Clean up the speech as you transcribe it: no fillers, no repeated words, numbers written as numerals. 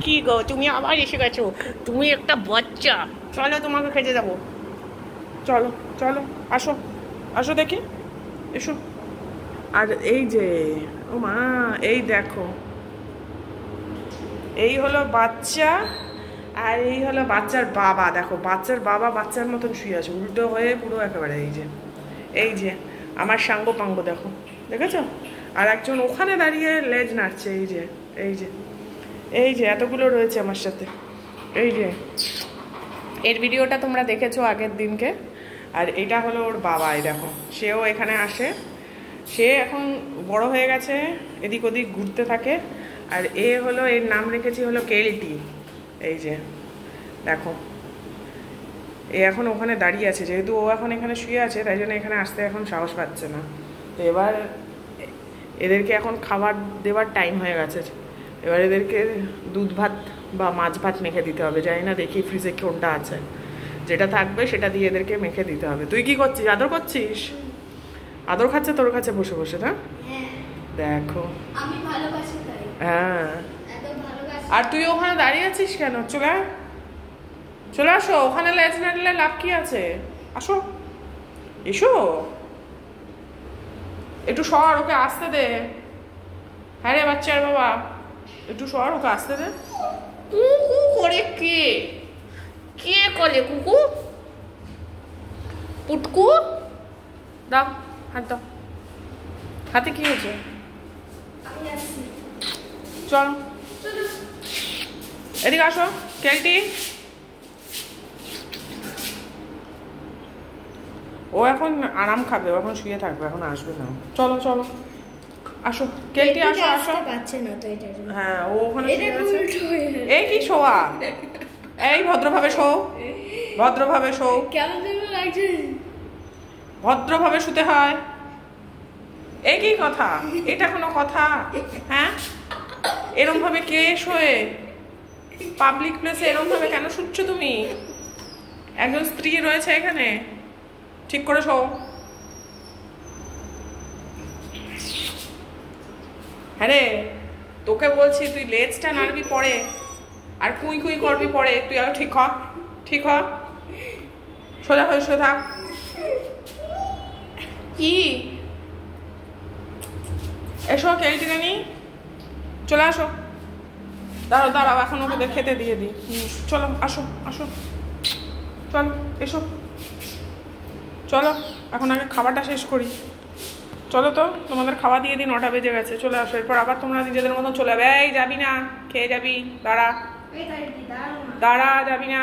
কি গো তুমি আবার এসে গেছো, তুমি একটা বাচ্চা। চলো তোমাকে খেতে যাবো, চলো চলো আসো, আসো দেখি, এসো। আর এই যে ও মা, এই দেখো, এই হলো বাচ্চা, আর এই হলো বাচ্চার বাবা। দেখো বাচ্চার বাবা বাচ্চার মতন শুয়ে আছে, উল্টো হয়ে পুরো একেবারে। এই যে আমার সাঙ্গ পাঙ্গ দেখো, দেখেছো? আর একজন ওখানে দাঁড়িয়ে লেজ নাড়ছে। এই যে এই যে এই যে এতগুলো রয়েছে আমার সাথে। এই যে এর ভিডিওটা তোমরা দেখেছো আগের দিনকে। আর এটা হলো ওর বাবা। এই দেখো, সেও এখানে আসে। সে এখন বড় হয়ে গেছে, এদিক ওদিক ঘুরতে থাকে। আর এ হলো, এর নাম রেখেছি হলো কেলটি। এই যে দেখো, এ এখন ওখানে দাঁড়িয়ে আছে, যেহেতু ও এখন এখানে শুয়ে আছে তাই জন্য এখানে আসতে এখন সাহস পাচ্ছে না। তো এবার এদেরকে এখন খাবার দেওয়ার টাইম হয়ে গেছে। এবার এদেরকে দুধ ভাত বা মাছ ভাত মেখে দিতে হবে। জানি না, দেখি ফ্রিজে কোনটা আছে, যেটা থাকবে সেটা দিয়ে এদেরকে মেখে দিতে হবে। তুই কি করছিস? আদর করছিস? আদর খাচ্ছে তোর কাছে বসে বসে না? দেখো আমি ভালোবাসি তাই। হ্যাঁ, এত ভালোবাসি। আর তুই ওখানে দাঁড়িয়ে আছিস কেন? চলে চলে আসো, ওখানে লেজ নাড়লে লাভ কি আছে? আসো, এসো, একটু সর, ওকে আসতে দে। হ্যাঁ রে বাচ্চার বাবা, একটু সর, ওকে আসতে দে। কুকু করে কে কে করে? কুকু পুটকু দাও, হাত দাও। হাতে কি হয়েছে? আমি আসছি। চল এদিকে আসো কেলটি। ও এখন আরাম খাবে, ও এখন শুয়ে থাকবে, এখন আসবে না। চলো চলো আসো কেলটি, আসো আসো। পাচ্ছে না তো এটা। হ্যাঁ, ও ওখানে এটা শুয়ে আছে। উল্টো হয়ে গেছে। এই কি শোয়া? এই ভদ্রভাবে শো, ভদ্রভাবে শো, কেমন যেন লাগছে। ভদ্রভাবে শুতে হয়। এই কি কথা? এটা কোনো কথা? হ্যাঁ, এরম ভাবে কে শোয়ে? পাবলিক প্লেসে এরম ভাবে কেন শুচ্ছ তুমি? একজন স্ত্রী রয়েছে এখানে, ঠিক করে শো। হ্যাঁ রে, তোকে বলছি তুই লেজটা নাড়বি পরে, আর কুই কুই করবি পরে। তুই আগে ঠিক হ, ঠিক হ, সোজা হয়ে শুয়ে থাক। কি? এসো কেলটি রানি, চলে আসো। দাঁড়াও দাঁড়াও, এখন ওকে খেতে দিয়ে দিই। চলো আসো আসো, চলো এসো, চলো এখন আগে খাবারটা শেষ করি। চলো তো, তোমাদের খাওয়া দিয়ে দিই, 9টা বেজে গেছে। চলে আসো, এরপর আবার তোমরা নিজেদের মতন চলে যাবে। এই যাবি না? খেয়ে যাবি? দাঁড়া দাঁড়া, যাবি না?